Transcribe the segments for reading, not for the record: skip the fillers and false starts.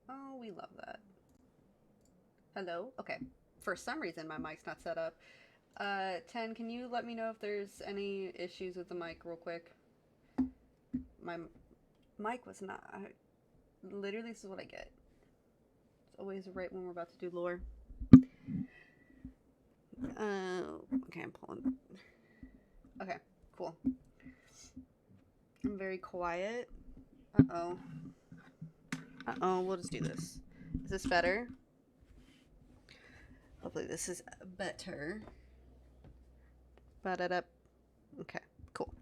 Oh, we love that. Hello? Okay. For some reason, my mic's not set up. 10, can you let me know if there's any issues with the mic real quick? My mic was not. Literally, this is what I get. It's always right when we're about to do lore. Okay, I'm pulling. Okay, cool. I'm very quiet. Uh-oh. Uh-oh, we'll just do this. Is this better? Hopefully this is better. Ba-da-da. Okay, cool.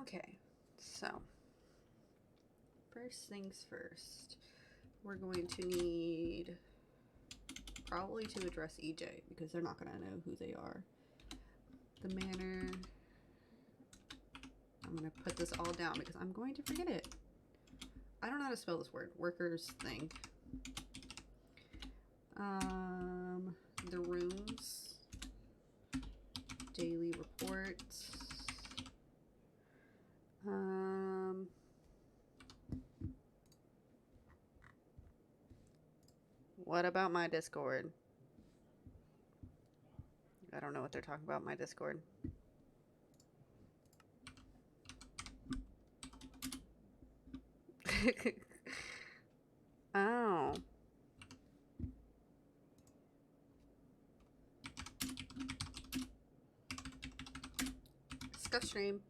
Okay, so first things first, we're going to need probably to address EJ because they're not going to know who they are. The manor. I'm going to put this all down because I'm going to forget it. I don't know how to spell this word. Workers thing. The rooms. Daily reports. What about my Discord? I don't know what they're talking about in my Discord. Oh. Scuff stream.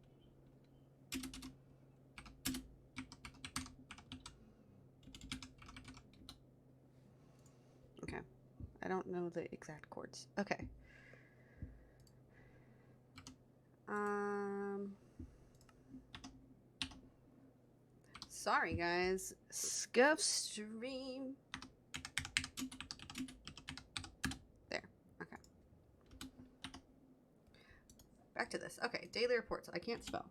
Okay. I don't know the exact chords. Okay. Sorry guys. Scuff stream. There. Okay. Back to this. Okay, daily reports. I can't spell.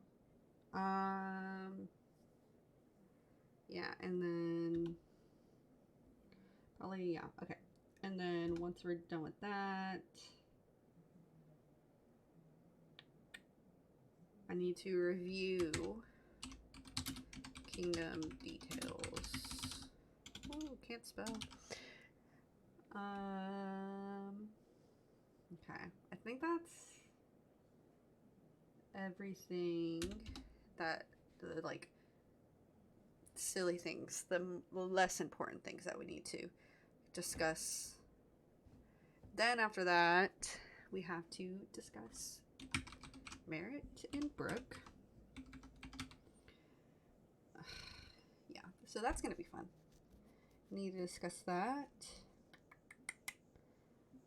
Yeah, and then probably, yeah, okay. And then once we're done with that, I need to review kingdom details. Ooh, can't spell. Okay, I think that's everything that the like silly things, the less important things that we need to discuss. Then after that, we have to discuss Marit and Brooke. Yeah, so that's gonna be fun. Need to discuss that.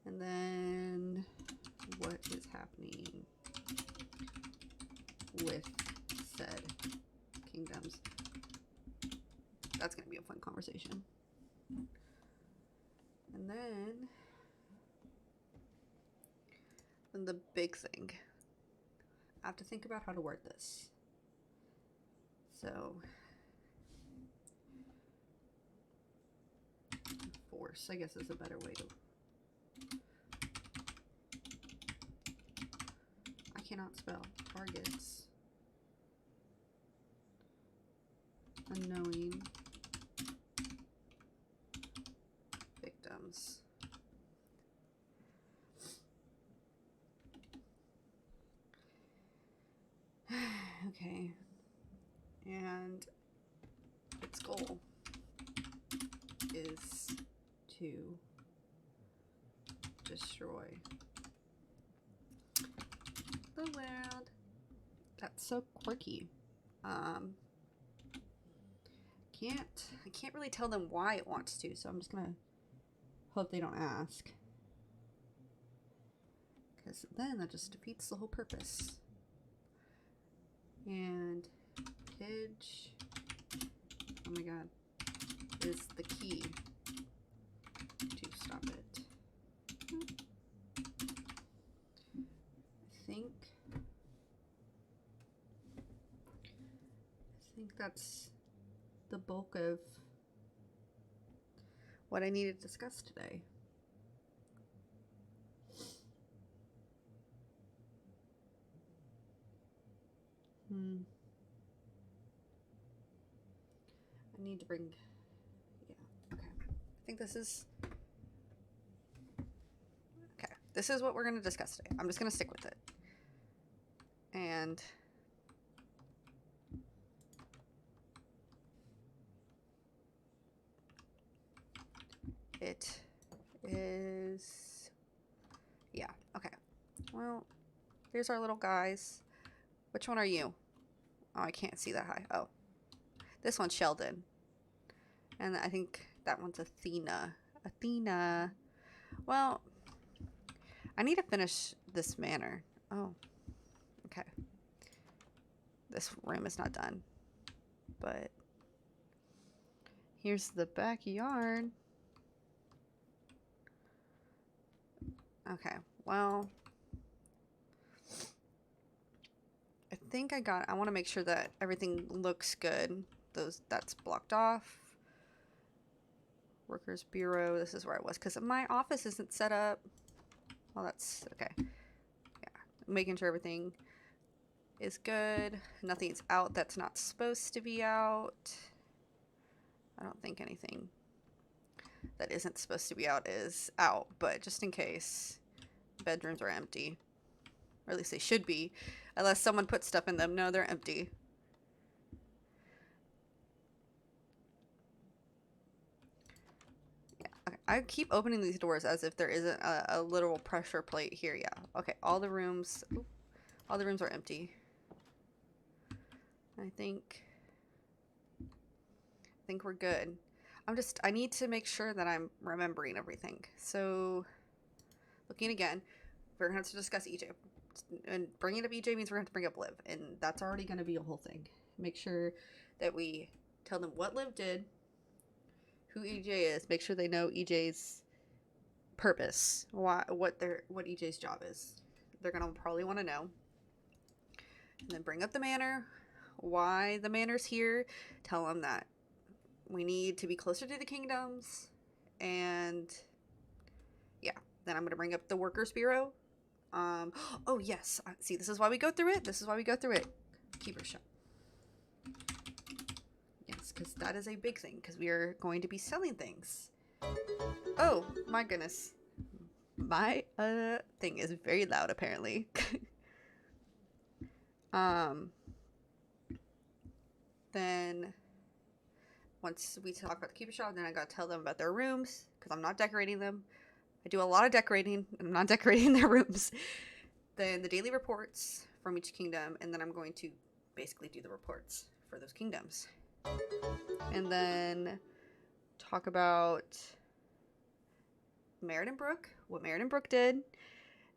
And then what is happening with said kingdoms. That's gonna be a fun conversation. And then the big thing. I have to think about how to word this. So force, I guess, is a better way to. I cannot spell. Targets. Unknowing. Victims. Okay. And its goal is to destroy the world. That's so quirky. I can't really tell them why it wants to, so I'm just gonna hope they don't ask. Because then that just defeats the whole purpose. And Pidge, oh my god, is the key to stop it. I think that's the bulk of what I needed to discuss today. I need to bring, yeah, think this is... Okay, this is what we're going to discuss today. I'm just going to stick with it. And... it is... yeah, okay. Well, here's our little guys. Which one are you? Oh, I can't see that high. Oh. This one's Sheldon. And I think that one's Athena. Athena. Well, I need to finish this manor. Oh. Okay. This room is not done. But here's the backyard. Okay. Well, I think I want to make sure that everything looks good. That's blocked off. Workers Bureau. This is where I was because my office isn't set up. Well, that's okay. Yeah, making sure everything is good. Nothing's out that's not supposed to be out. I don't think anything that isn't supposed to be out is out, but just in case, bedrooms are empty. Or at least they should be, unless someone puts stuff in them. No, they're empty. Yeah, okay. I keep opening these doors as if there isn't a literal pressure plate here. Yeah, okay. All the rooms are empty. I think we're good. I need to make sure that I'm remembering everything. So, looking again, we're going to have to discuss EJ. And bringing up EJ means we're going to have to bring up Liv. And that's already going to be a whole thing. Make sure that we tell them what Liv did, who EJ is. Make sure they know EJ's purpose, what EJ's job is. They're going to probably want to know. And then bring up the manor, why the manor's here. Tell them that we need to be closer to the kingdoms. And yeah, then I'm going to bring up the Workers Bureau. Oh yes, see, this is why we go through it. Keep her shut. Yes, because that is a big thing, because we are going to be selling things. Oh my goodness, my thing is very loud apparently. Then once we talk about the keeper shop, then I gotta tell them about their rooms, because I'm not decorating them. I do a lot of decorating, and I'm not decorating their rooms. Then the daily reports from each kingdom, and then I'm going to basically do the reports for those kingdoms. And then talk about Marit and Brooke, what Marit and Brooke did,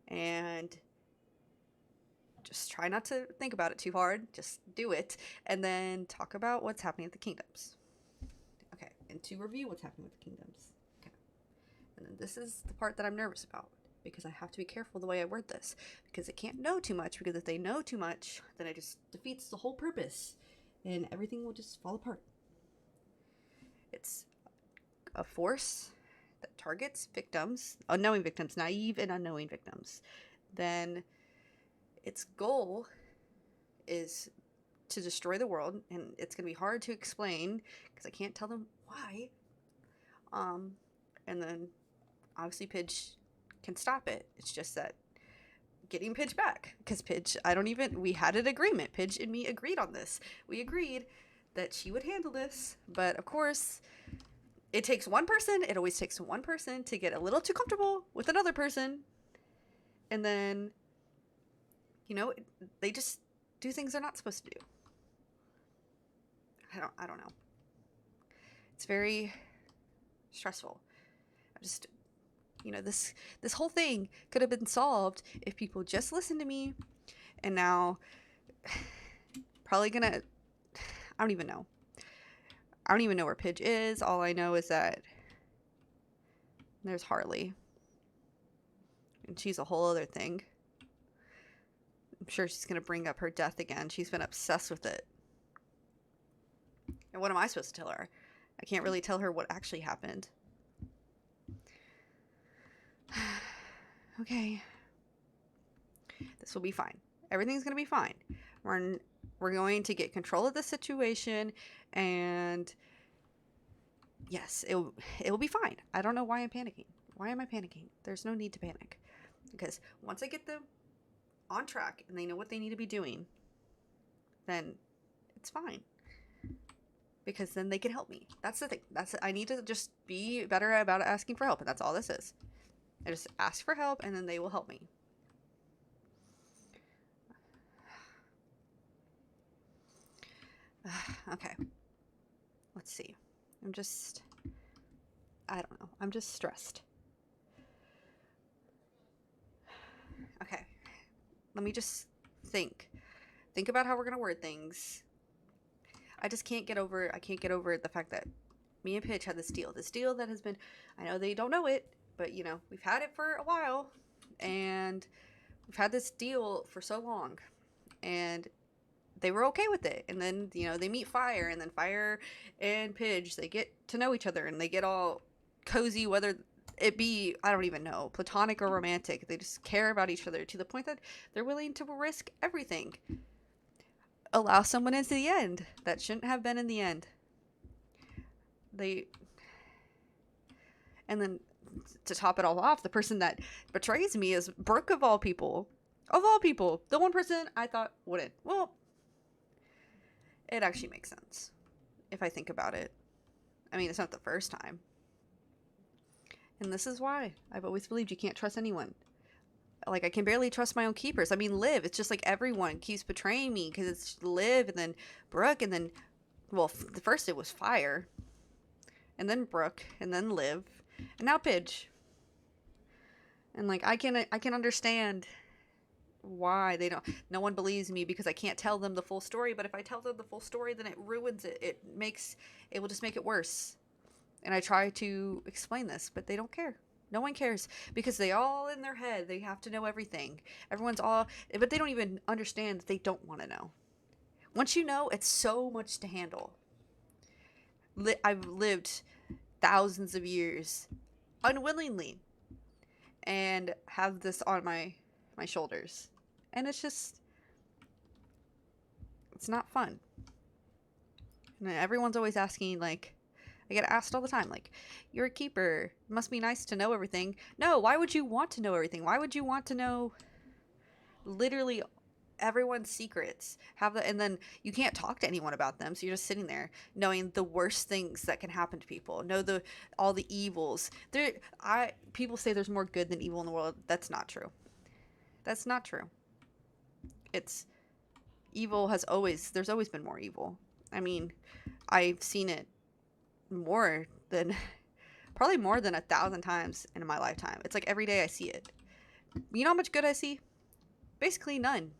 and just try not to think about it too hard. Just do it. And then talk about what's happening at the kingdoms. Okay, and to review what's happening with the kingdoms. And then this is the part that I'm nervous about, because I have to be careful the way I word this, because it can't know too much, because if they know too much, then it just defeats the whole purpose, and everything will just fall apart. It's a force that targets victims, unknowing victims, naive and unknowing victims. Then its goal is to destroy the world, and it's going to be hard to explain, because I can't tell them why. And then obviously Pidge can stop it. It's just that getting Pidge back, because Pidge, we had an agreement. Pidge and me agreed on this. We agreed that she would handle this, but of course it takes one person. It always takes one person to get a little too comfortable with another person, and then they just do things they're not supposed to do. I don't know. It's very stressful. This whole thing could have been solved if people just listened to me. And now, probably gonna, I don't even know where Pidge is. All I know is that there's Harley. And she's a whole other thing. I'm sure she's gonna bring up her death again. She's been obsessed with it. And what am I supposed to tell her? I can't really tell her what actually happened. Okay. This will be fine. Everything's going to be fine. We're going to get control of the situation, and yes, it will be fine. I don't know why I'm panicking. Why am I panicking? There's no need to panic. Because once I get them on track and they know what they need to be doing, then it's fine. Because then they can help me. That's the thing. I need to just be better about asking for help, and that's all this is. I just ask for help, and then they will help me. Okay. Let's see. I don't know. I'm just stressed. Okay. Let me just think. Think about how we're going to word things. I can't get over the fact that me and Pitch had this deal that has been, I know they don't know it, but you know, we've had it for a while, and we've had this deal for so long, and they were okay with it. And then, you know, they meet Fire, and then Fire and Pidge, they get to know each other, and they get all cozy, whether it be, I don't even know, platonic or romantic. They just care about each other to the point that they're willing to risk everything. Allow someone into the end that shouldn't have been in the end. And then to top it all off, the person that betrays me is Brooke, of all people. Of all people. The one person I thought wouldn't. Well, it actually makes sense if I think about it. I mean, it's not the first time. And this is why I've always believed you can't trust anyone. Like, I can barely trust my own keepers. I mean, Liv, it's just like everyone keeps betraying me, because it's Liv and then Brooke and then, well, first it was Fire, and then Brooke, and then Liv, and now Pidge. And like, I can understand why no one believes me, because I can't tell them the full story. But if I tell them the full story, then it ruins it. It will just make it worse. And I try to explain this, but they don't care. No one cares, because they all in their head, they have to know everything. But they don't even understand that they don't want to know. Once you know, it's so much to handle. I've lived thousands of years unwillingly and have this on my shoulders. And it's not fun. And everyone's always asking, like, I get asked all the time, like, you're a keeper. It must be nice to know everything. No, why would you want to know everything? Why would you want to know literally everyone's secrets? And then you can't talk to anyone about them, so you're just sitting there knowing the worst things that can happen to people. Know all the evils. People say there's more good than evil in the world. That's not true. That's not true. There's always been more evil. I mean, I've seen it probably more than 1,000 times in my lifetime. It's like every day I see it. You know how much good I see? Basically none.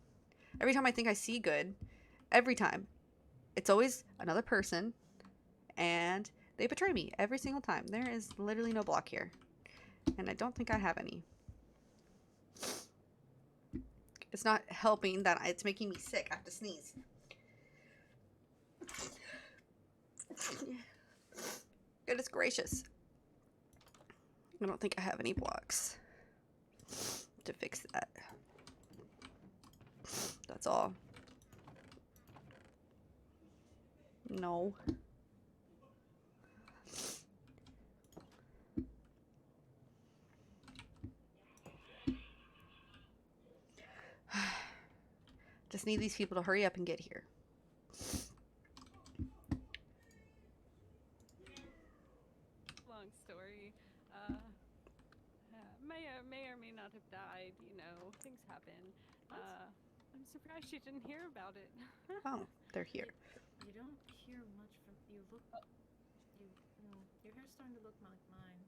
Every time I think I see good, every time, it's always another person, and they betray me every single time. There is literally no block here, and I don't think I have any. It's not helping that it's making me sick. I have to sneeze. Goodness gracious. I don't think I have any blocks to fix that. That's all. No. Just need these people to hurry up and get here. Long story. May or may not have died. You know, things happen. I'm surprised she didn't hear about it. Oh, they're here. You don't hear much from you. Your hair's starting to look like mine.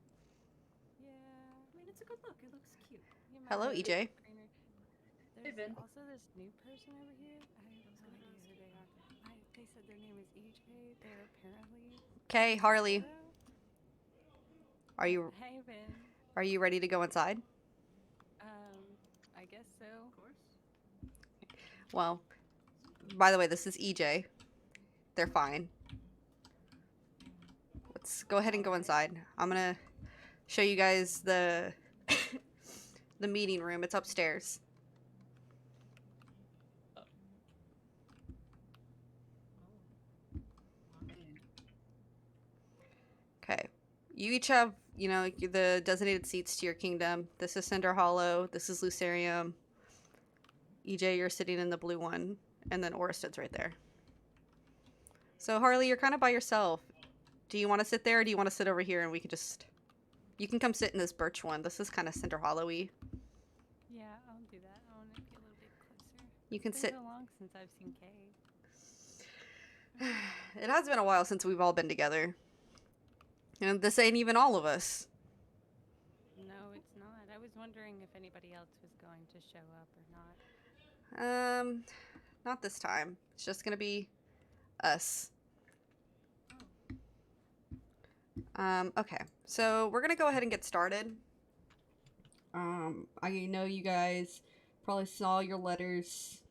Yeah. I mean, it's a good look. It looks cute. Hello, EJ. There's also this new person over here. I have no idea who they are. They said their name is EJ. They're apparently. Okay, Harley. Hey, Ben. Are you ready to go inside? I guess so. Of course. Well, by the way, this is EJ. They're fine. Let's go ahead and go inside. I'm gonna show you guys the the meeting room. It's upstairs. Okay. you each have, you know, the designated seats to your kingdom. This is Cinder Hollow. This is Lucerium. EJ, you're sitting in the blue one, and then Oristed's right there. So Harley, you're kind of by yourself. Do you want to sit there, or do you want to sit over here, and we can just... You can come sit in this birch one. This is kind of Cinder Hollow-y. Yeah, I'll do that. I want to be a little bit closer. You can It's sit... been so long since I've seen Kay. It has been a while since we've all been together. And this ain't even all of us. No, it's not. I was wondering if anybody else was going to show up or not. Not this time. It's just gonna be us. Okay. So we're gonna go ahead and get started. I know you guys probably saw your letters.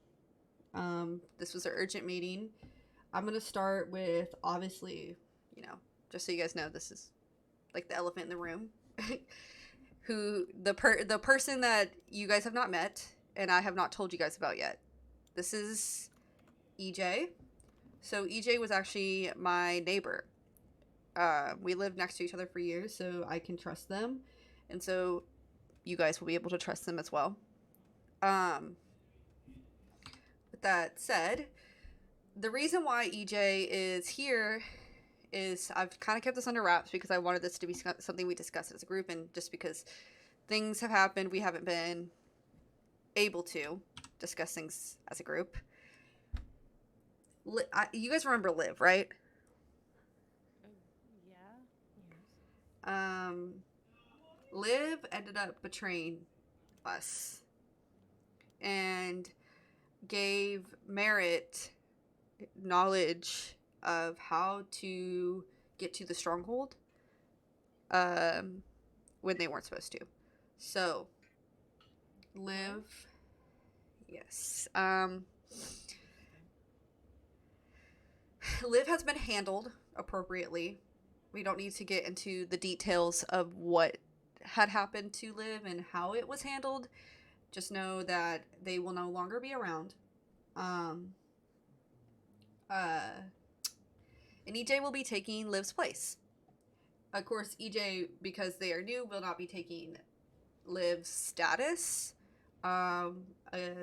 This was an urgent meeting. I'm gonna start with, obviously, you know, just so you guys know, this is like the elephant in the room. Who the person that you guys have not met and I have not told you guys about yet. This is EJ. So EJ was actually my neighbor. We lived next to each other for years, so I can trust them, and so you guys will be able to trust them as well. With that said, the reason why EJ is here is I've kind of kept this under wraps because I wanted this to be something we discussed as a group, and just because things have happened, we haven't been able to discuss things as a group. You guys remember Liv, right? Yeah. Liv ended up betraying us and gave Marit knowledge of how to get to the stronghold when they weren't supposed to. So Liv, yes, Liv has been handled appropriately. We don't need to get into the details of what had happened to Liv and how it was handled. Just know that they will no longer be around. And EJ will be taking Liv's place. Of course, EJ, because they are new, will not be taking Liv's status.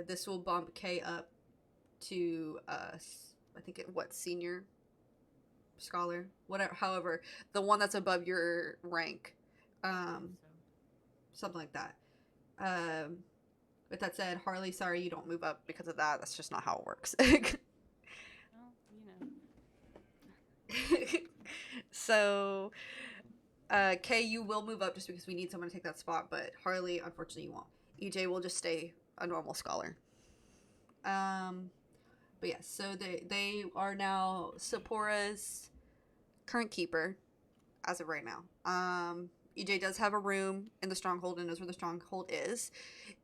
This will bump Kay up to, I think senior scholar? Whatever, however, the one that's above your rank. Something like that. With that said, Harley, sorry you don't move up because of that. That's just not how it works. Well, you know. So, Kay, you will move up just because we need someone to take that spot, but Harley, unfortunately, you won't. EJ will just stay a normal scholar. But yes, so they are now Sephora's current keeper as of right now. EJ does have a room in the stronghold and knows where the stronghold is.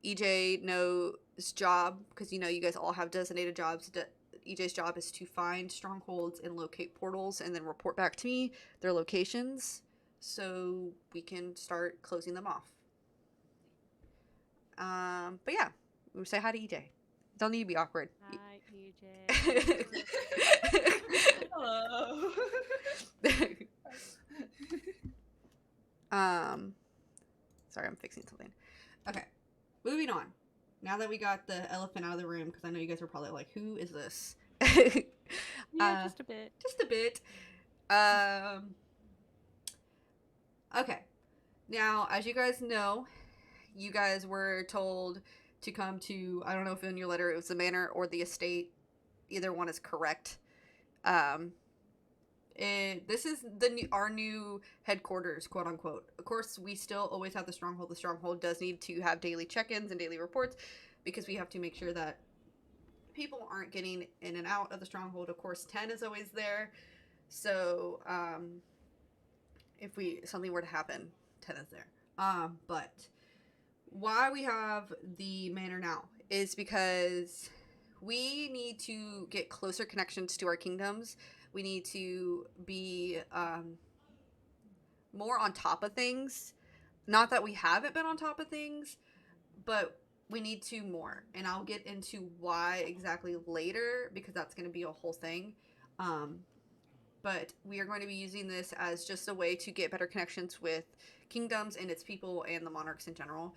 EJ knows job, because you know you guys all have designated jobs. EJ's job is to find strongholds and locate portals and then report back to me their locations so we can start closing them off. But yeah, we say hi to EJ. Don't need to be awkward. Hi, EJ. Hello. Sorry, I'm fixing something. Okay, moving on. Now that we got the elephant out of the room, because I know you guys are probably like, who is this? Yeah, just a bit. Just a bit. Okay. Now, as you guys know, you guys were told to come to, I don't know if in your letter it was the manor or the estate. Either one is correct. And this is our new headquarters, quote unquote. Of course, we still always have the stronghold. The stronghold does need to have daily check-ins and daily reports because we have to make sure that people aren't getting in and out of the stronghold. Of course, 10 is always there. So, if something were to happen, 10 is there. But why we have the manor now is because we need to get closer connections to our kingdoms. We need to be more on top of things. Not that we haven't been on top of things, but we need to more. And I'll get into why exactly later, because that's going to be a whole thing. but we are going to be using this as just a way to get better connections with kingdoms and its people and the monarchs in general.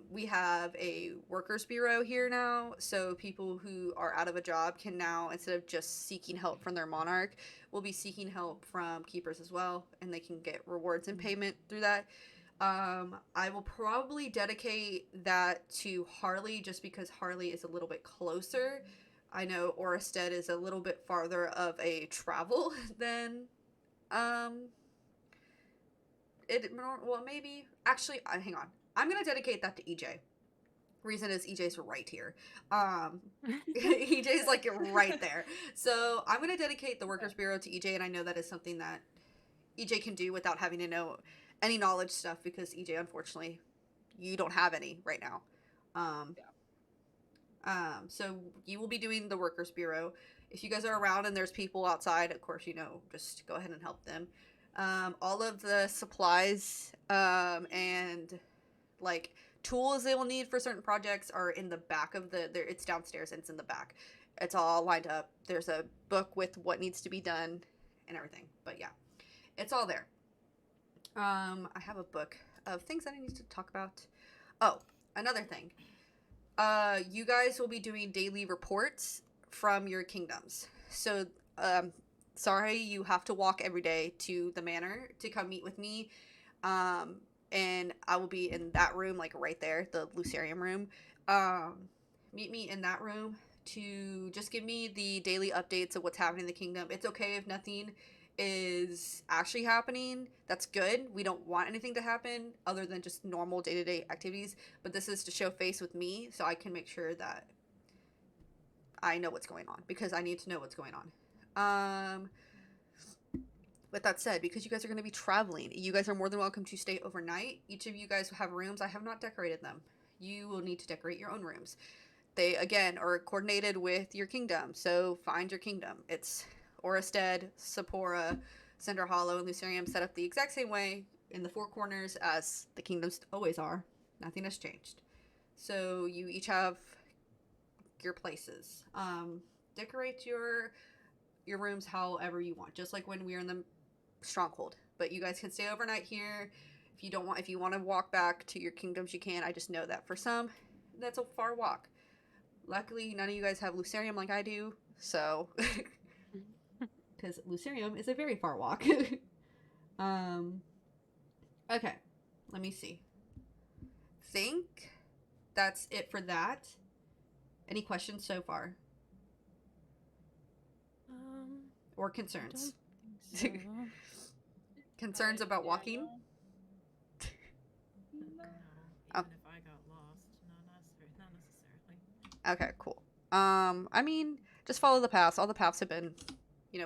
We have a workers bureau here now, so people who are out of a job can now, instead of just seeking help from their monarch, will be seeking help from keepers as well, and they can get rewards and payment through that. I will probably dedicate that to Harley just because Harley is a little bit closer. I know Orested is a little bit farther of a travel than um well, maybe actually hang on. I'm going to dedicate that to EJ. Reason is EJ's right here. EJ's like right there. So, I'm going to dedicate the Workers Bureau to EJ, and I know that is something that EJ can do without having to know any knowledge stuff because EJ, unfortunately, you don't have any right now. So you will be doing the Workers Bureau. If you guys are around and there's people outside, of course, just go ahead and help them. All of the supplies and like tools they will need for certain projects are in the back of it's downstairs and it's in the back. It's all lined up. There's a book with what needs to be done and everything. But yeah, it's all there. I have a book of things that I need to talk about. Oh, another thing. You guys will be doing daily reports from your kingdoms. So, sorry, you have to walk every day to the manor to come meet with me. And I will be in that room, like right there, the Lucerium room. Meet me in that room to just give me the daily updates of what's happening in the kingdom. It's okay if nothing is actually happening. That's good. We don't want anything to happen other than just normal day-to-day activities, but this is to show face with me so I can make sure that I know what's going on because I need to know what's going on. With that said, because you guys are going to be traveling, you guys are more than welcome to stay overnight. Each of you guys have rooms. I have not decorated them. You will need to decorate your own rooms. They, again, are coordinated with your kingdom, so find your kingdom. It's Orested, Sapora, Cinder Hollow, and Lucerium set up the exact same way in the four corners as the kingdoms always are. Nothing has changed. So you each have your places. Decorate your rooms however you want, just like when we were in the stronghold. But you guys can stay overnight here. If you want to walk back to your kingdoms, you can. I just know that for some, that's a far walk. Luckily, none of you guys have Lucerium like I do, so because Lucerium is a very far walk. Okay, let me see. Think that's it for that. Any questions so far? Or concerns? Don't think so. Concerns about walking? No, Oh. even if I got lost, not necessarily. Okay, cool. I mean, just follow the paths. All the paths have been,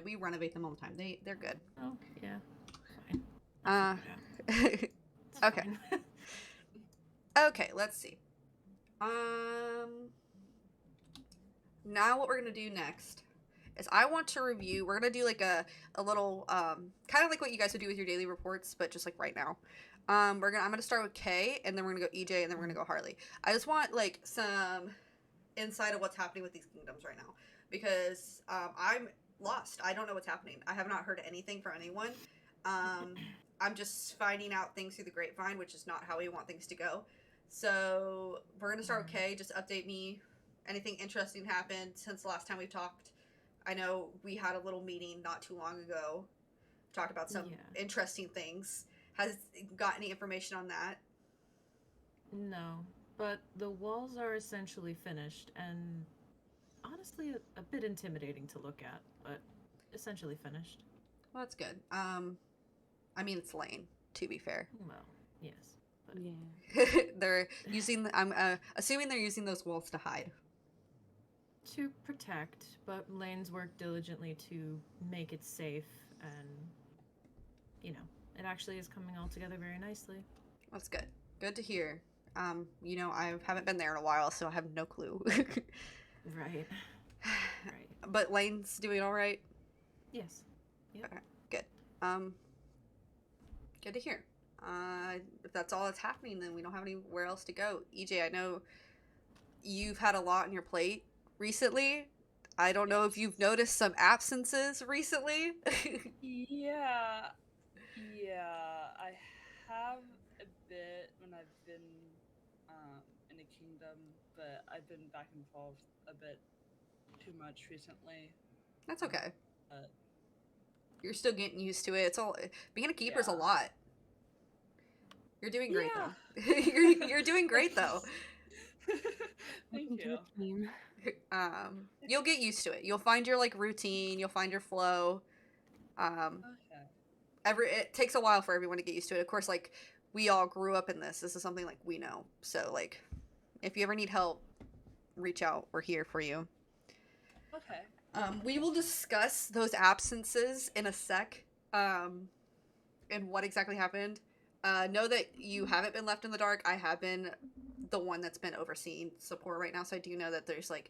we renovate them all the time. They're good. Oh, yeah, fine. Okay. Fine. Okay, let's see. Now what we're gonna do next is I want to review. We're gonna do like a little kind of like what you guys would do with your daily reports, but just like right now. I'm gonna start with Kay, and then we're gonna go EJ, and then we're gonna go Harley. I just want like some insight of what's happening with these kingdoms right now because I'm lost. I don't know what's happening. I have not heard anything from anyone. I'm just finding out things through the grapevine, which is not how we want things to go. So we're gonna start with Kay. Just update me. Anything interesting happened since the last time we talked? I know we had a little meeting not too long ago. Talked about some interesting things. Has got any information on that? No, but the walls are essentially finished and honestly a bit intimidating to look at, but essentially finished. Well, that's good. I mean, it's Lane, to be fair. Well, yes. But Yeah. They're using. I'm assuming they're using those walls to hide. to protect, but Lane's worked diligently to make it safe, and it actually is coming all together very nicely. That's good. Good to hear. I haven't been there in a while, so I have no clue. Right. Right. But Lane's doing all right. Yes. Yep. Okay, good. Good to hear. If that's all that's happening, then we don't have anywhere else to go. EJ, I know you've had a lot on your plate recently. I don't know if you've noticed some absences recently. Yeah, I have a bit when I've been in a kingdom, but I've been back and forth a bit too much recently. That's okay. Uh, You're still getting used to it. It's all being a keeper's a Yeah. lot. You're doing great Yeah. though. You're doing great though. Thank Welcome to you. the team. You'll get used to it. You'll find your like routine. You'll find your flow. Okay. It takes a while for everyone to get used to it. Of course, like we all grew up in this. This is something like we know. So like, if you ever need help, reach out. We're here for you. Okay. We will discuss those absences in a sec. And what exactly happened. Know that you haven't been left in the dark. I have been the one that's been overseeing support right now, so I do know that there's like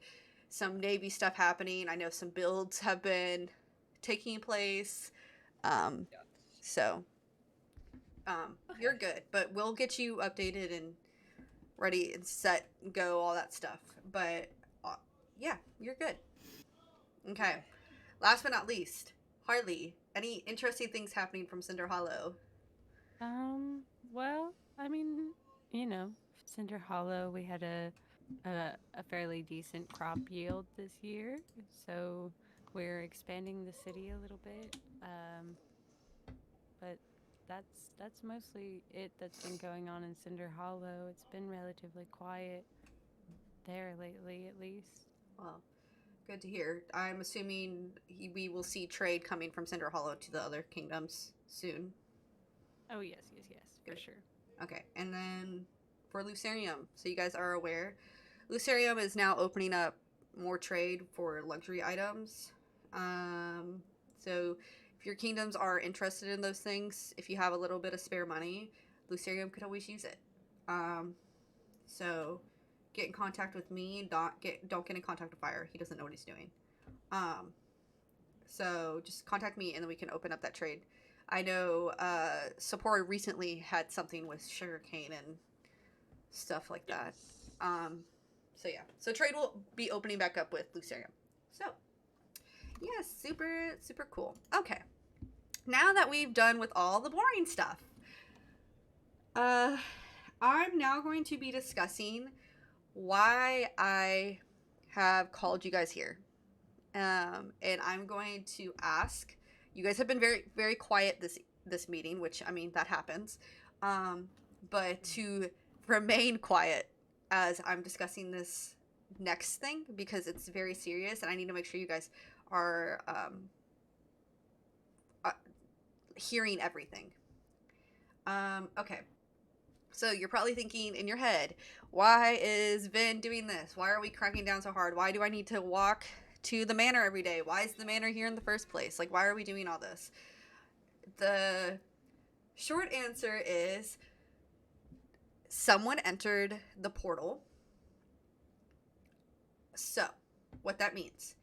some Navy stuff happening. I know some builds have been taking place. Yes. So Okay. you're good, but we'll get you updated and ready and set, go, all that stuff. But yeah, you're good. Okay. Last but not least, Harley. Any interesting things happening from Cinder Hollow? Well, I mean, you know, Cinder Hollow, we had a fairly decent crop yield this year, so we're expanding the city a little bit. But that's mostly it that's been going on in Cinder Hollow. It's been relatively quiet there lately, at least. Well, good to hear. I'm assuming we will see trade coming from Cinder Hollow to the other kingdoms soon. Oh yes, for Good. sure. Okay, and then for Lucerium, so you guys are aware, Lucerium is now opening up more trade for luxury items. So if your kingdoms are interested in those things, if you have a little bit of spare money, Lucerium could always use it. So get in contact with me. Don't get in contact with Fire. He doesn't know what he's doing. So just contact me and then we can open up that trade. I know Sapporo recently had something with sugarcane and stuff like that. So yeah, so trade will be opening back up with Lucerium. So yeah, super cool. Okay, now that we've done with all the boring stuff, I'm now going to be discussing why I have called you guys here. And I'm going to ask. You guys have been very quiet this meeting, which I mean that happens. But to remain quiet as I'm discussing this next thing because it's very serious, and I need to make sure you guys are hearing everything. Okay. So you're probably thinking in your head, why is Vin doing this? Why are we cracking down so hard? Why do I need to walk to the manor every day? Why is the manor here in the first place? Like, why are we doing all this? The short answer is someone entered the portal. So, what that means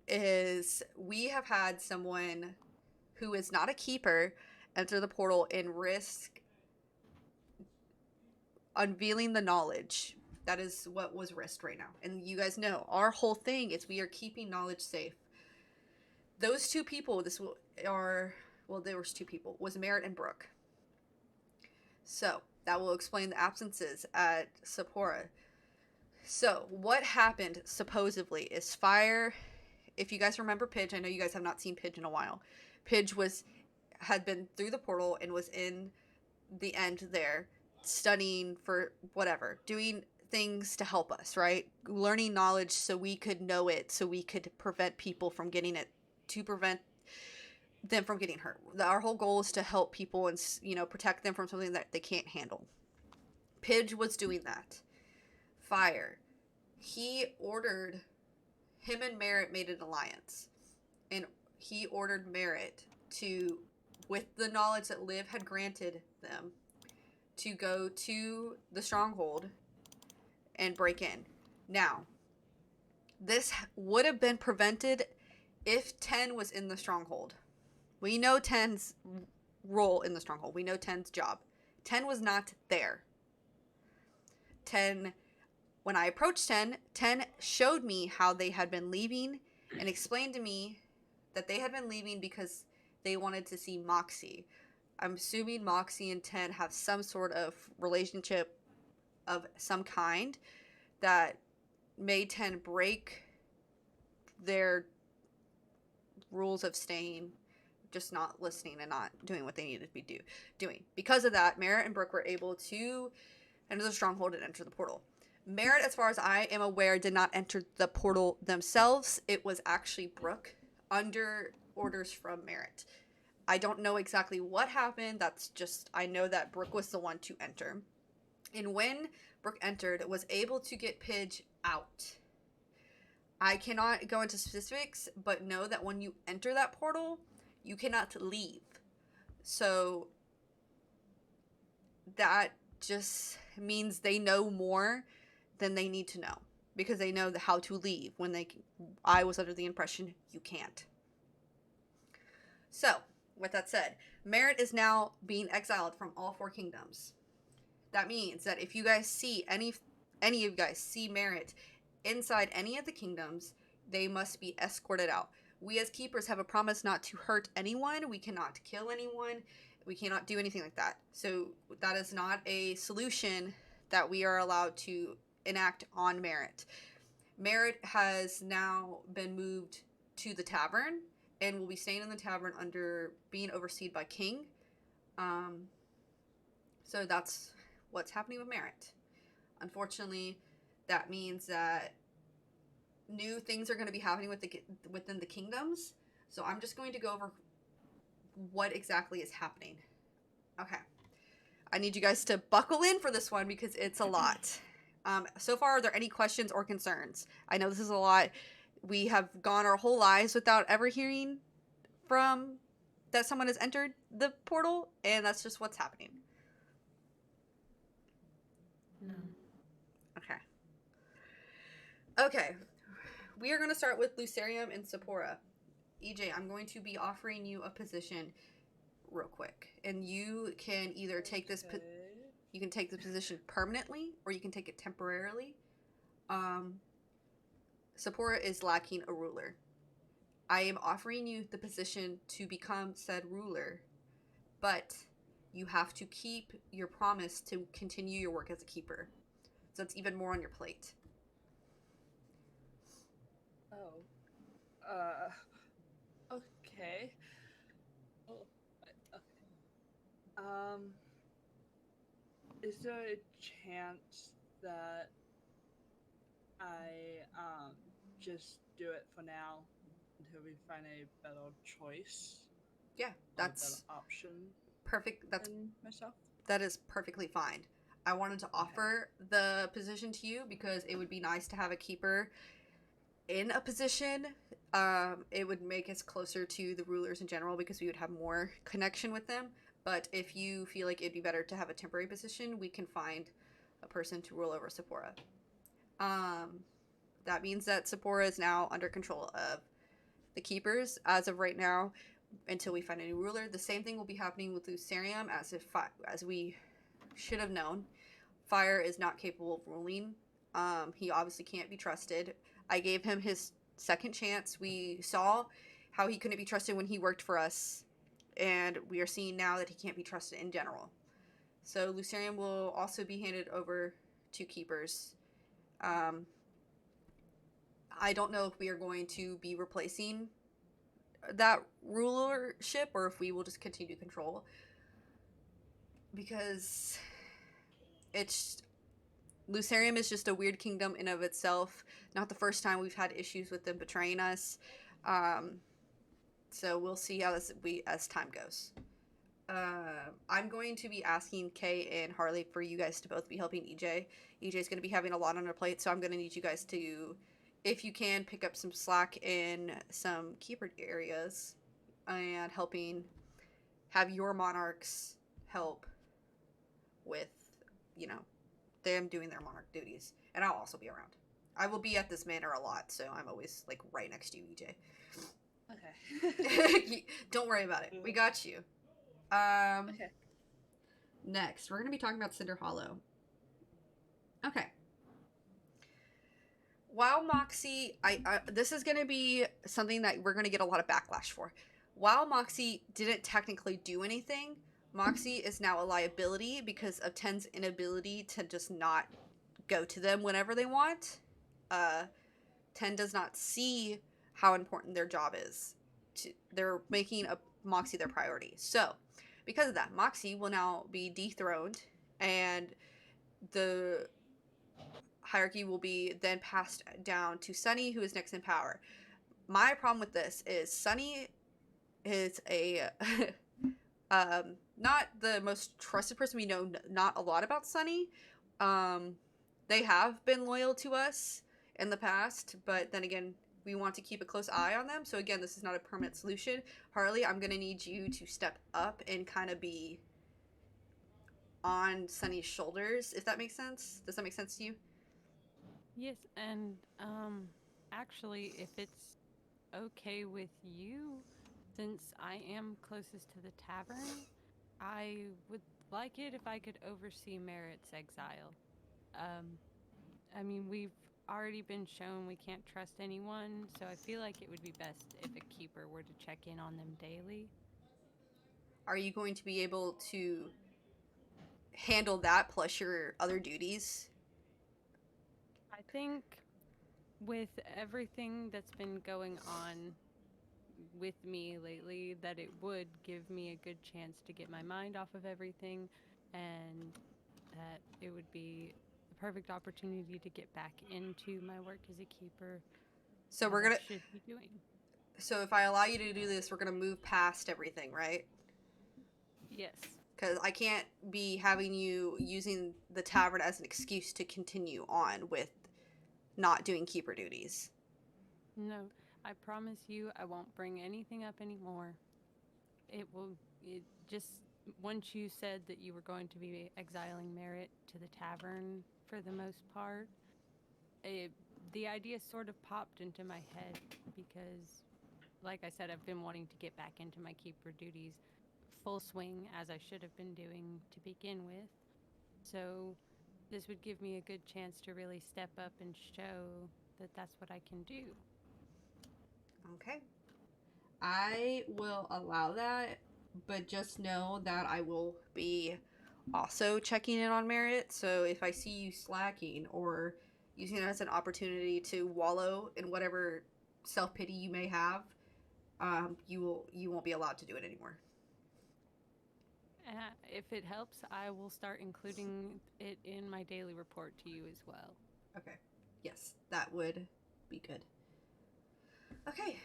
is we have had someone who is not a keeper enter the portal and risk unveiling the knowledge. That is what was risked right now. And you guys know our whole thing is we are keeping knowledge safe. Those two people, there was two people, was Marit and Brooke. So that will explain the absences at Sapporo. So what happened supposedly is Fire. If you guys remember Pidge, I know you guys have not seen Pidge in a while. Pidge had been through the portal and was in the end there, studying for whatever, doing things to help us, right? Learning knowledge so we could know it, so we could prevent people from getting it, to prevent them from getting hurt. Our whole goal is to help people and, protect them from something that they can't handle. Pidge was doing that. Fire. Him and Marit made an alliance. And he ordered Marit to, with the knowledge that Liv had granted them, to go to the stronghold and break in. Now, this would have been prevented if 10 was in the stronghold. We know 10's role in the stronghold. We know 10's job. 10 was not there. 10 When I approached 10 showed me how they had been leaving and explained to me that they had been leaving because they wanted to see Moxie. I'm assuming Moxie and 10 have some sort of relationship of some kind that made 10 break their rules of staying, just not listening and not doing what they needed to be doing. Because of that, Marit and Brooke were able to enter the stronghold and enter the portal. Marit, as far as I am aware, did not enter the portal themselves. It was actually Brooke under orders from Marit. I don't know exactly what happened. That's just, I know that Brooke was the one to enter. And when Brooke entered, was able to get Pidge out. I cannot go into specifics, but know that when you enter that portal, you cannot leave. So that just means they know more than they need to know, because they know how to leave when I was under the impression you can't. So, with that said, Marit is now being exiled from all 4 kingdoms. That means that if you guys see any of you guys see Marit inside any of the kingdoms, they must be escorted out. We as keepers have a promise not to hurt anyone. We cannot kill anyone. We cannot do anything like that. So that is not a solution that we are allowed to enact on Marit. Marit has now been moved to the tavern and will be staying in the tavern under being overseen by King. So that's what's happening with Marit. Unfortunately, that means that new things are going to be happening within the kingdoms. So I'm just going to go over what exactly is happening. Okay. I need you guys to buckle in for this one because it's a lot. So far, are there any questions or concerns? I know this is a lot. We have gone our whole lives without ever hearing from that someone has entered the portal, and that's just what's happening. No. Okay. We are going to start with Lucerium and Sephora. EJ, I'm going to be offering you a position real quick, and you can either take this you can take the position permanently or you can take it temporarily. Sephora is lacking a ruler. I am offering you the position to become said ruler, but you have to keep your promise to continue your work as a keeper. So it's even more on your plate. Okay. Oh, okay. Is there a chance that I just do it for now until we find a better choice? Yeah, that's a better option. perfect. Myself. That is perfectly fine. I wanted to offer the position to you because it would be nice to have a keeper in a position. It would make us closer to the rulers in general because we would have more connection with them. But if you feel like it'd be better to have a temporary position, we can find a person to rule over Sephora. That means that Sephora is now under control of the keepers as of right now until we find a new ruler. The same thing will be happening with Lucerium as we should have known. Fire is not capable of ruling. He obviously can't be trusted. I gave him his second chance. We saw how he couldn't be trusted when he worked for us, and we are seeing now that he can't be trusted in general. So Lucerium will also be handed over to keepers. I don't know if we are going to be replacing that rulership or if we will just continue to control, because Lucerium is just a weird kingdom in of itself. Not the first time we've had issues with them betraying us. So we'll see how as time goes. I'm going to be asking Kay and Harley for you guys to both be helping EJ. EJ's going to be having a lot on her plate, so I'm going to need you guys to, if you can, pick up some slack in some keeper areas and helping have your monarchs help with, them doing their monarch duties. And I'll also be around. I will be at this manor a lot, so I'm always, right next to you, EJ. Okay. Don't worry about it. We got you. Okay. Next, we're going to be talking about Cinder Hollow. Okay. while Moxie, this is going to be something that we're going to get a lot of backlash for. While Moxie didn't technically do anything, Moxie is now a liability because of Ten's inability to just not go to them whenever they want. 10 does not see how important their job is. They're making Moxie their priority. So, because of that, Moxie will now be dethroned, and the hierarchy will be then passed down to Sunny, who is next in power. My problem with this is Sunny is a not the most trusted person. We know not a lot about Sunny. They have been loyal to us in the past, but then again, we want to keep a close eye on them. So again, this is not a permanent solution. Harley, I'm gonna need you to step up and kind of be on Sunny's shoulders, if that makes sense. Does that make sense to you? Yes, and actually, if it's okay with you, since I am closest to the tavern, I would like it if I could oversee Marit's exile. I mean, we've already been shown we can't trust anyone, so I feel like it would be best if a keeper were to check in on them daily. Are you going to be able to handle that plus your other duties? I think with everything that's been going on with me lately, that it would give me a good chance to get my mind off of everything, and that it would be the perfect opportunity to get back into my work as a keeper. So as we're I gonna. should be doing. So if I allow you to do this, we're gonna move past everything, right? Yes. Because I can't be having you using the tavern as an excuse to continue on with not doing keeper duties. No, I promise you I won't bring anything up anymore. It just, once you said that you were going to be exiling Marit to the tavern for the most part, the idea sort of popped into my head because, like I said, I've been wanting to get back into my keeper duties full swing as I should have been doing to begin with. So this would give me a good chance to really step up and show that that's what I can do. Okay. I will allow that, but just know that I will be also checking in on Merit. So if I see you slacking or using it as an opportunity to wallow in whatever self-pity you may have, you won't be allowed to do it anymore. If it helps, I will start including it in my daily report to you as well. Okay. Yes, that would be good. Okay.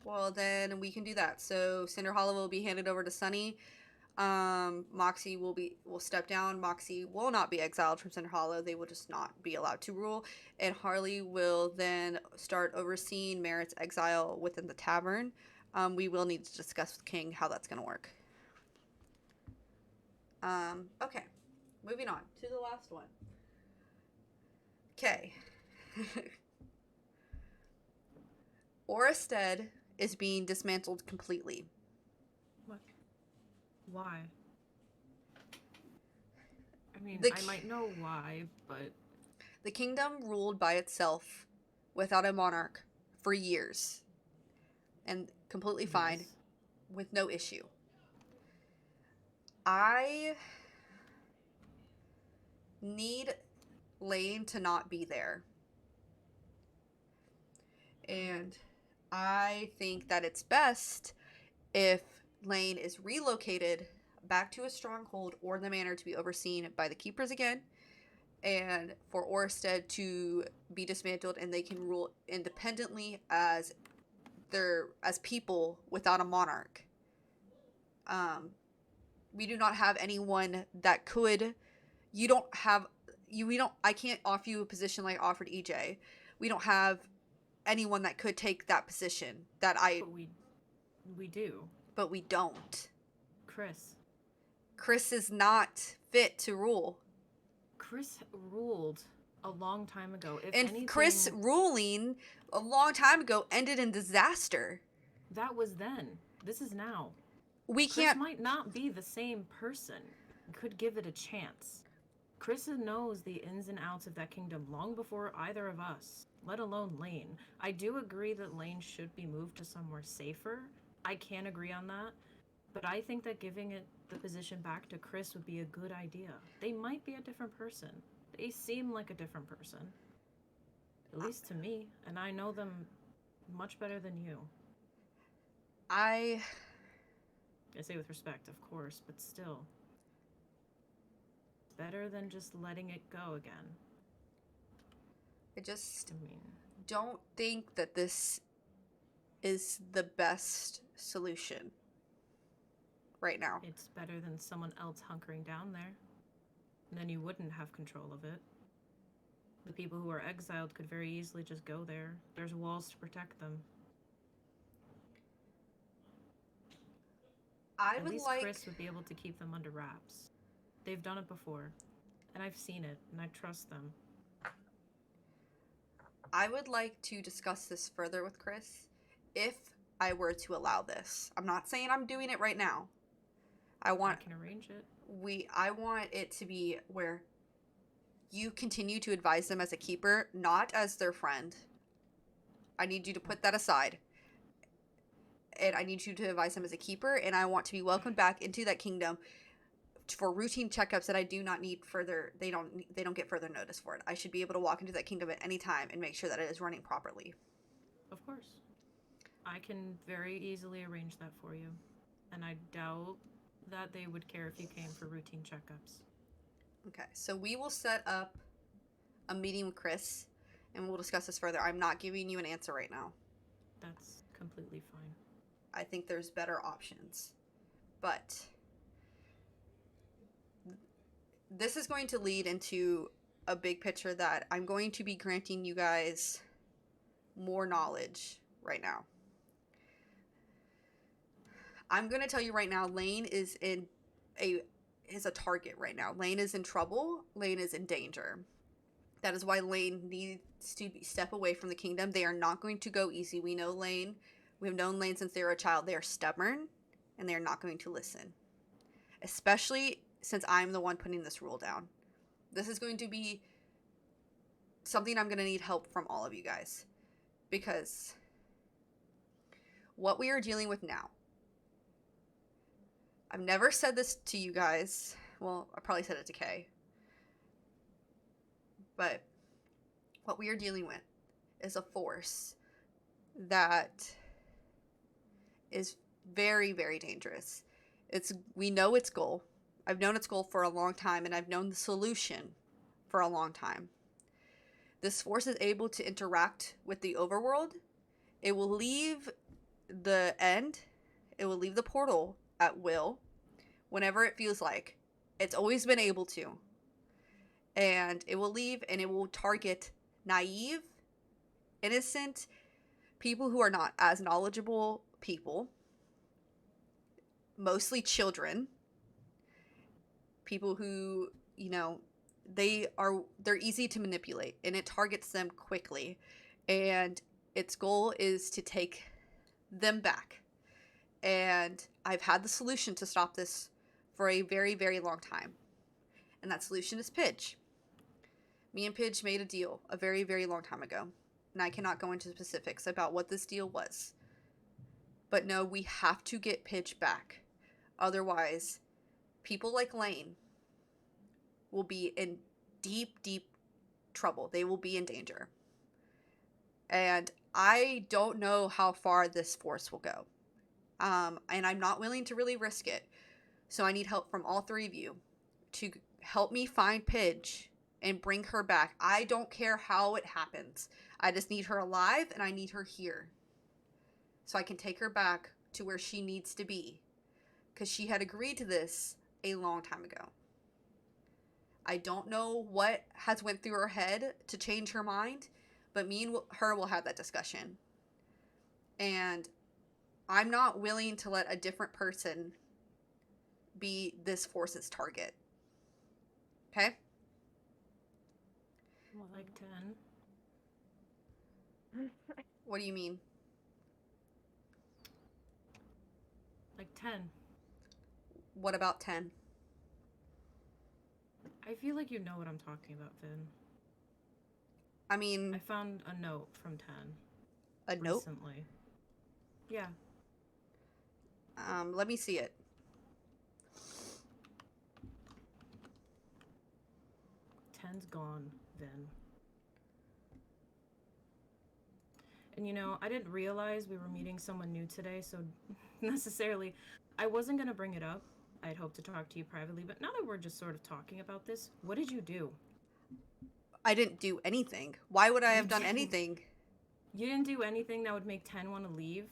Well, then we can do that. So Cinder Hollow will be handed over to Sunny. Moxie will step down. Moxie will not be exiled from Cinder Hollow. They will just not be allowed to rule. And Harley will then start overseeing Merit's exile within the tavern. We will need to discuss with King how that's going to work. Okay. Moving on to the last one. Okay. Orested is being dismantled completely. What? Why? I mean, The I might know why, but The kingdom ruled by itself without a monarch for years and completely fine yes. with no issue. I need Lane to not be there. And I think that it's best if Lane is relocated back to a stronghold or the manor to be overseen by the keepers again, and for Orested to be dismantled and they can rule independently as people without a monarch. We do not have anyone that could. We don't. I can't offer you a position like I offered EJ. We don't have anyone that could take that position that I. But we do. But we don't. Chris. Chris is not fit to rule. Chris ruled a long time ago. If And anything, Chris ruling a long time ago ended in disaster. that was then. This is now. We Chris can't. might not be the same person. Could give it a chance. Chris knows the ins and outs of that kingdom long before either of us, let alone Lane. I do agree that Lane should be moved to somewhere safer. I can agree on that. But I think that giving it the position back to Chris would be a good idea. They might be a different person. They seem like a different person. At least to me, and I know them much better than you. I say with respect, of course, but still. Better than just letting it go again. I just I mean, don't think that this is the best solution right now. it's better than someone else hunkering down there. And then you wouldn't have control of it. The people who are exiled could very easily just go there. There's walls to protect them. At least Chris would be able to keep them under wraps. They've done it before, and I've seen it, and I trust them. I would like to discuss this further with Chris if I were to allow this. I'm not saying I'm doing it right now. I can arrange it. I want it to be where you continue to advise them as a keeper, not as their friend. I need you to put that aside. And I need you to advise them as a keeper, and I want to be welcomed back into that kingdom for routine checkups that I do not need further. They don't get further notice for it. I should be able to walk into that kingdom at any time and make sure that it is running properly. Of course. I can very easily arrange that for you. And I doubt that they would care if you came for routine checkups. Okay, so we will set up a meeting with Chris, and we'll discuss this further. I'm not giving you an answer right now. That's completely fine. I think there's better options. But this is going to lead into a big picture that I'm going to be granting you guys more knowledge right now. I'm going to tell you right now, Lane is a target right now. Lane is in trouble. Lane is in danger. That is why Lane needs to step away from the kingdom. They are not going to go easy. We know Lane. We have known Lane since they were a child. They are stubborn, and they are not going to listen. Especially since I'm the one putting this rule down. This is going to be something I'm going to need help from all of you guys. Because what we are dealing with now, I've never said this to you guys. Well, I probably said it to Kay. But what we are dealing with is a force that is very, very dangerous. We know its goal. I've known its goal for a long time, and I've known the solution for a long time. This force is able to interact with the overworld. It will leave the end. It will leave the portal at will whenever it feels like. It's always been able to. And it will leave, and it will target naive, innocent people who are not as knowledgeable people, mostly children, people who, they're easy to manipulate, and it targets them quickly, and its goal is to take them back. And I've had the solution to stop this for a very, very long time, and that solution is Pidge. Me and Pidge made a deal a very, very long time ago, and I cannot go into specifics about what this deal was. But no, we have to get Pidge back. Otherwise, people like Lane will be in deep, deep trouble. They will be in danger. And I don't know how far this force will go. And I'm not willing to really risk it. So I need help from all three of you to help me find Pidge and bring her back. I don't care how it happens. I just need her alive, and I need her here. So I can take her back to where she needs to be. Because she had agreed to this a long time ago. I don't know what has went through her head to change her mind, but me and her will have that discussion. And I'm not willing to let a different person be this force's target. Okay? Well, like 10. What do you mean? Like 10. What about 10? I feel like you know what I'm talking about, Vin. I mean, I found a note from 10 a note? recently. Yeah. Let me see it. Ten's gone, Vin. And you know, I didn't realize we were meeting someone new today, so necessarily, I wasn't gonna bring it up. I'd hoped to talk to you privately, but now that we're just sort of talking about this, what did you do? I didn't do anything. Why would I have done didn't. anything? You didn't do anything that would make 10 want to leave?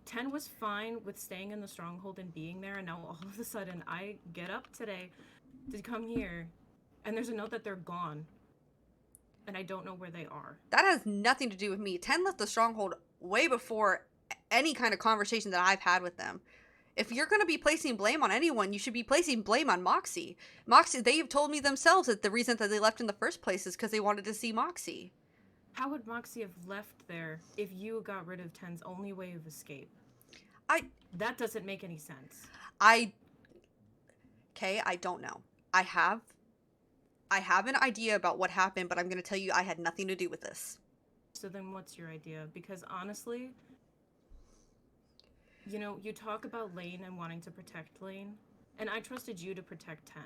10 was fine with staying in the stronghold and being there, and now all of a sudden I get up today to come here, and there's a note that they're gone. And I don't know where they are. That has nothing to do with me. 10 left the stronghold way before any kind of conversation that I've had with them. If you're going to be placing blame on anyone, you should be placing blame on Moxie. Moxie, they've told me themselves that the reason that they left in the first place is because they wanted to see Moxie. How would Moxie have left there if you got rid of 10's only way of escape? That doesn't make any sense. Okay, I don't know. I have an idea about what happened, but I'm going to tell you I had nothing to do with this. So then what's your idea? Because honestly, you know, you talk about Lane and wanting to protect Lane, and I trusted you to protect 10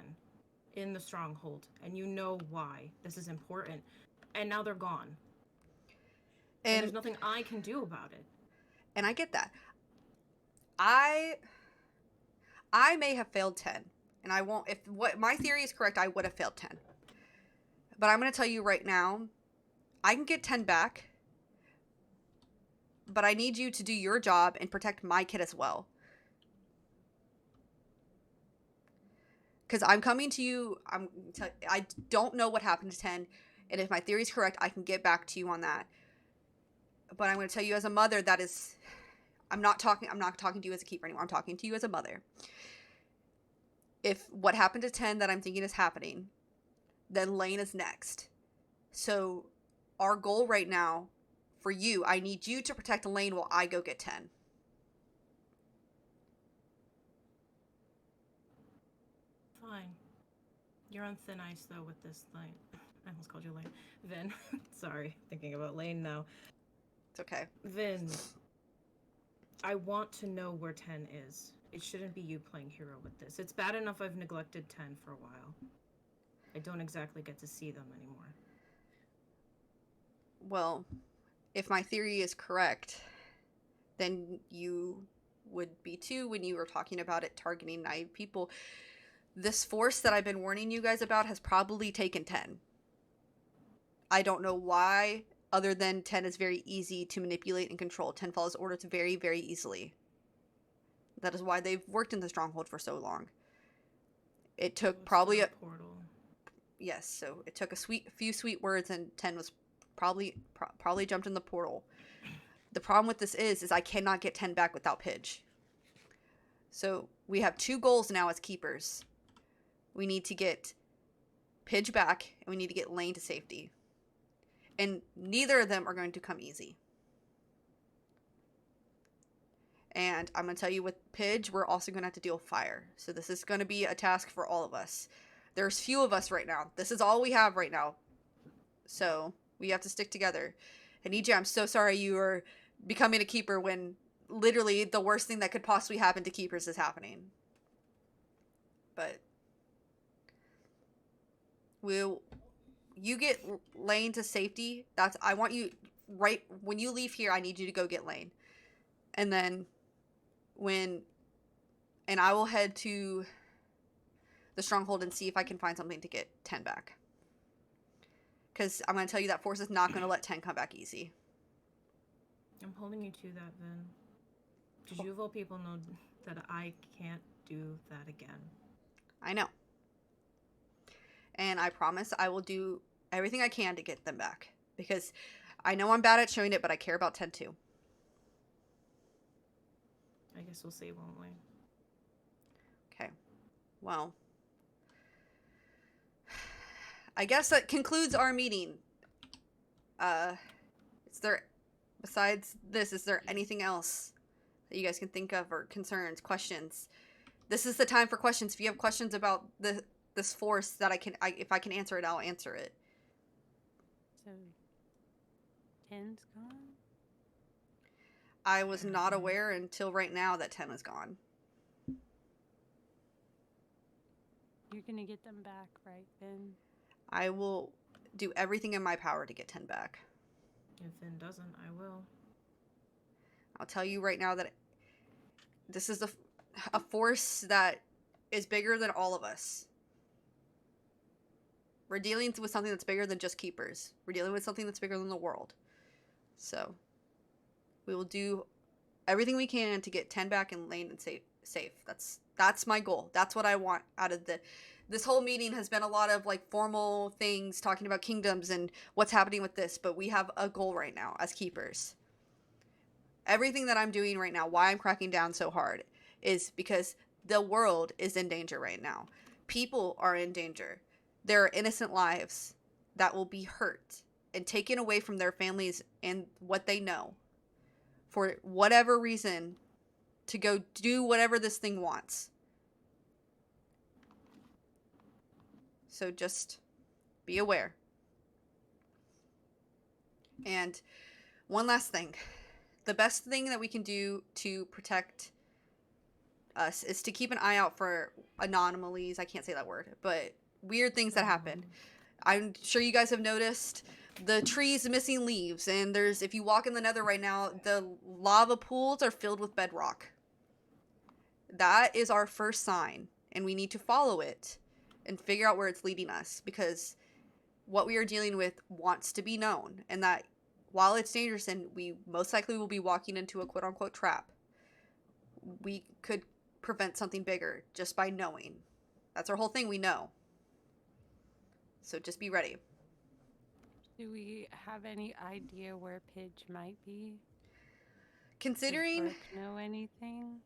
in the stronghold, and you know why this is important, and now they're gone. And there's nothing I can do about it. And I get that. I may have failed 10, and I won't. If what my theory is correct, I would have failed 10. But I'm going to tell you right now, I can get 10 back, but I need you to do your job and protect my kid as well. Because I'm coming to you, I don't know what happened to 10, and if my theory is correct, I can get back to you on that. But I'm going to tell you as a mother, that is, I'm not talking to you as a keeper anymore. I'm talking to you as a mother. If what happened to 10 that I'm thinking is happening, then Lane is next. So our goal right now for you, I need you to protect Lane while I go get 10. Fine. You're on thin ice though with this Lane. I almost called you Lane. Vin. Sorry, thinking about Lane now. It's okay. Vin, I want to know where 10 is. It shouldn't be you playing hero with this. It's bad enough I've neglected 10 for a while. I don't exactly get to see them anymore. Well, if my theory is correct, then you would be too when you were talking about it targeting naive people. This force that I've been warning you guys about has probably taken 10. I don't know why, other than 10 is very easy to manipulate and control. 10 follows orders very, very easily. That is why they've worked in the stronghold for so long. It took probably a portal. Yes, so it took a few sweet words, and 10 was probably jumped in the portal. The problem with this is I cannot get 10 back without Pidge. So we have two goals now as keepers. We need to get Pidge back, and we need to get Lane to safety. And neither of them are going to come easy. And I'm going to tell you, with Pidge, we're also going to have to deal with fire. So this is going to be a task for all of us. There's few of us right now. This is all we have right now. So we have to stick together. And EJ, I'm so sorry you are becoming a keeper when literally the worst thing that could possibly happen to keepers is happening. But you get Lane to safety. I want you, right when you leave here, I need you to go get Lane. And then I will head to the stronghold and see if I can find something to get 10 back. Because I'm going to tell you that force is not going to let 10 come back easy. I'm holding you to that, Vin. Because you of all people know that I can't do that again. I know. And I promise I will do everything I can to get them back. Because I know I'm bad at showing it, but I care about 10 too. I guess we'll see, won't we? Okay. Well, I guess that concludes our meeting. Besides this, is there anything else that you guys can think of, or concerns, questions? This is the time for questions. If you have questions about this force that if I can answer it, I'll answer it. So, 10's gone? I was not aware until right now that 10 was gone. You're gonna get them back, right, Ben? I will do everything in my power to get 10 back. If Finn doesn't, I will. I'll tell you right now that this is a force that is bigger than all of us. We're dealing with something that's bigger than just keepers. We're dealing with something that's bigger than the world. So, we will do everything we can to get 10 back and Lane and safe. That's my goal. That's what I want out of this whole meeting. Has been a lot of like formal things talking about kingdoms and what's happening with this, but we have a goal right now as keepers. Everything that I'm doing right now, why I'm cracking down so hard, is because the world is in danger right now. People are in danger. There are innocent lives that will be hurt and taken away from their families and what they know for whatever reason to go do whatever this thing wants. So just be aware. And one last thing. The best thing that we can do to protect us is to keep an eye out for anomalies. I can't say that word, but weird things that happen. I'm sure you guys have noticed the trees missing leaves, and if you walk in the Nether right now, the lava pools are filled with bedrock. That is our first sign, and we need to follow it and figure out where it's leading us, because what we are dealing with wants to be known, and that while it's dangerous and we most likely will be walking into a quote-unquote trap, we could prevent something bigger just by knowing. That's our whole thing, we know. So just be ready. Do we have any idea where Pidge might be? Considering... Does Brooke know anything?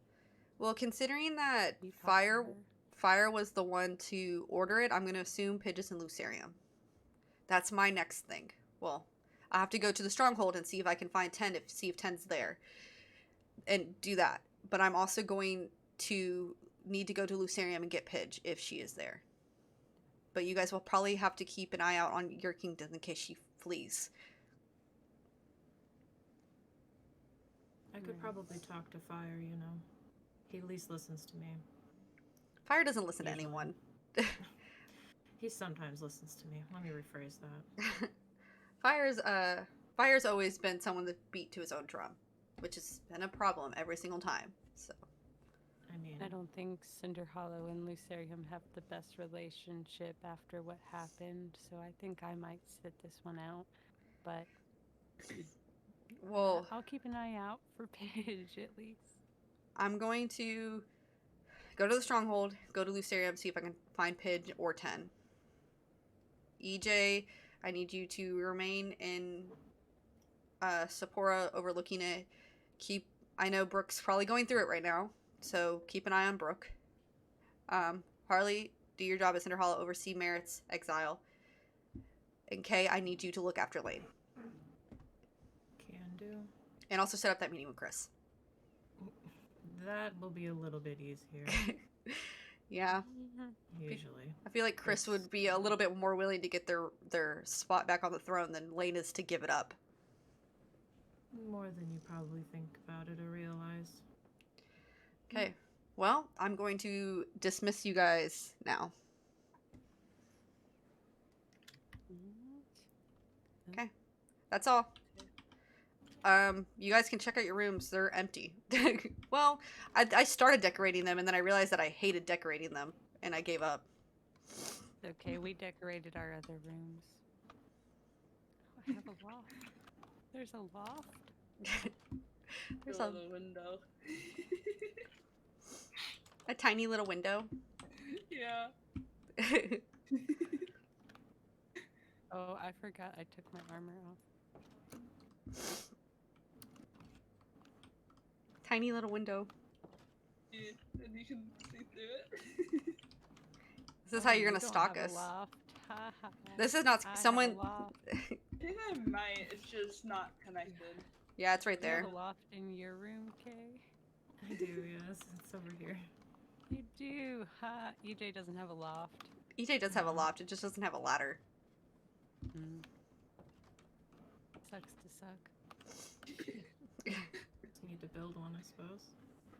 Well, considering that You talked to her? Fire was the one to order it, I'm going to assume Pidge is in Lucerium. That's my next thing. Well, I have to go to the stronghold and see if I can find 10, see if 10's there, and do that. But I'm also going to need to go to Lucerium and get Pidge if she is there. But you guys will probably have to keep an eye out on your kingdom in case she flees. I could probably talk to Fire, you know. He at least listens to me. Fire doesn't listen to Usually. anyone. He sometimes listens to me. Let me rephrase that. Fire's always been someone that beat to his own drum, which has been a problem every single time. So I mean, I don't think Cinder Hollow and Lucerium have the best relationship after what happened, so I think I might sit this one out. But well, I'll keep an eye out for Pidge at least. I'm going to go to the stronghold, go to Lucerium, see if I can find Pidge or 10. EJ, I need you to remain in Sapporo overlooking it. I know Brooke's probably going through it right now, so keep an eye on Brooke. Harley, do your job at Cinder Hollow, oversee Marit's exile. And Kay, I need you to look after Lane. can do. And also set up that meeting with Chris. That will be a little bit easier, Yeah. usually. I feel like Chris would be a little bit more willing to get their spot back on the throne than Lane is to give it up. More than you probably think about it or realize. Okay. Well, I'm going to dismiss you guys now. Okay. That's all. You guys can check out your rooms. They're empty. Well, I started decorating them, and then I realized that I hated decorating them, and I gave up. Okay, we decorated our other rooms. Oh, I have a loft. There's a loft? There's The little window. a tiny little window. Yeah. Oh, I forgot I took my armor off. Tiny little window. Yeah, and you can see through it. This is how you're You gonna don't stalk have a us. loft. This is not I have a someone. loft. I think I might. It's just not connected. Yeah, it's right You have there. a loft in your room, Kay? I do, yes. It's over here. You do. Ha! EJ doesn't have a loft. EJ does have a loft, it just doesn't have a ladder. Mm. Sucks to suck. You need to build one, I suppose.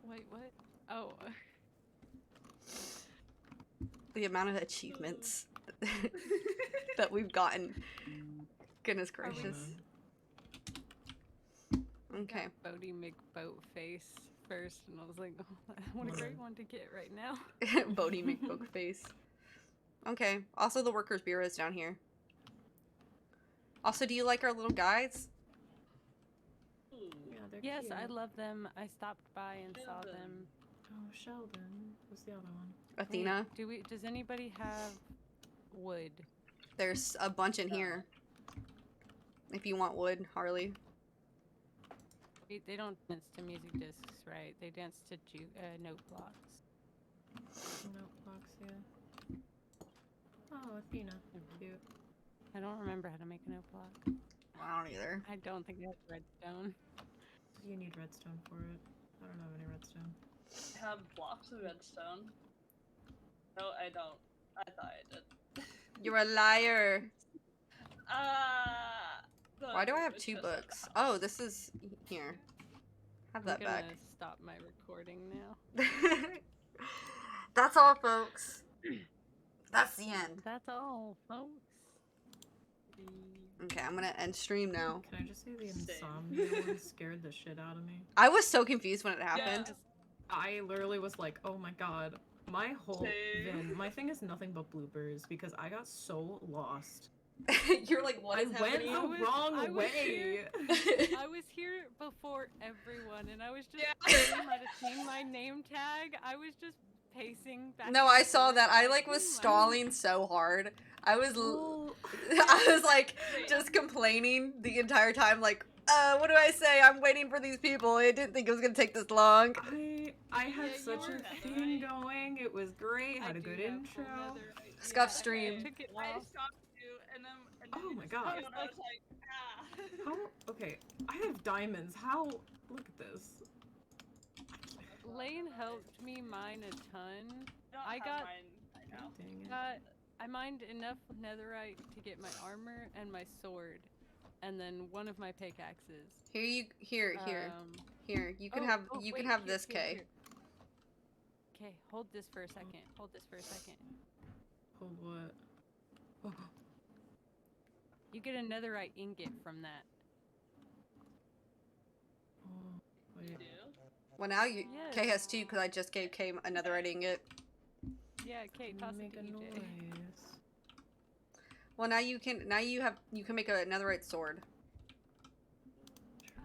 Wait, what? Oh. The amount of achievements that we've gotten. Goodness gracious. Okay. Bodie McBoat face first, and I was like, oh, what a great one to get right now. Bodie McBook face. Okay. Also, the workers' bureau is down here. Also, do you like our little guides? Yeah, they're Yes, cute. I love them. I stopped by and saw Sheldon. them. Oh, Sheldon. Who's the other one? Athena? Wait, does anybody have wood? There's a bunch in here. If you want wood, Harley. They don't dance to music discs, right? They dance to note blocks. Note blocks, yeah. Oh, Athena. Cute. I don't remember how to make a note block. I don't either. I don't think I have redstone. You need redstone for it. I don't have any redstone. I have blocks of redstone. No, I don't. I thought I did. You're a liar. Look, Why do I have it's 2 just at the books? house. Oh, this is here. Have that I'm back. gonna stop my recording now. That's all, folks. That's the end. That's all, folks. Okay, I'm gonna end stream now. Can I just say the insomnia one scared the shit out of me? I was so confused when it happened. Yeah. I literally was like, oh my god. My whole Same. my thing is nothing but bloopers because I got so lost. You're like, what I is went happening? the I was wrong way. here. I was here before everyone, and I was just Yeah. you might have seen my name tag. I was just pacing back. No, and I saw forth, that. I like, like was "Hmm, stalling so hard. I was Oh, I was like just complaining the entire time, like, what do I say? I'm waiting for these people. I didn't think it was gonna take this long. I had Yeah, you such were a right. thing going. It was great. I Had a do good have intro. full netherite. Scuff Yeah, stream. I took it I off. stopped you, and then Oh you my just god. came, and I was like, ah. How? Okay, I have diamonds. How? Look at this. Lane helped me mine a ton. don't I have got- mine right now. Dang it. I mined enough netherite to get my armor and my sword, and then one of my pickaxes. Here. You can oh, have oh, you wait, can have here, this, here, Kay. here. Okay, hold this for a second. Hold this for a second. Hold what? Oh, You get a netherite ingot from that. wait. You do? Well, now you Yes. Kay has 2 because I just gave Kay another ingot. Yeah, okay, toss it Make to a EJ. noise. Well, now you can make a netherite sword.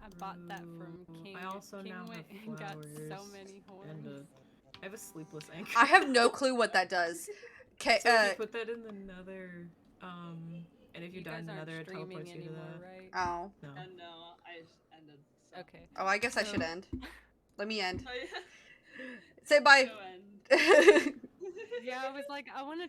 I bought that from True. King. I also King now went have and got so flowers many horns. And I have a sleepless anchor. I have no clue what that does. Kay, So if you put that in the nether, and if you die guys in the aren't nether, it streaming teleports you to anymore, that. right? oh. No. And no, I just ended. So. Okay. Oh, I guess I should So- end. Let me end. Oh, yeah. Say bye. Go end. Yeah, I was like, I want to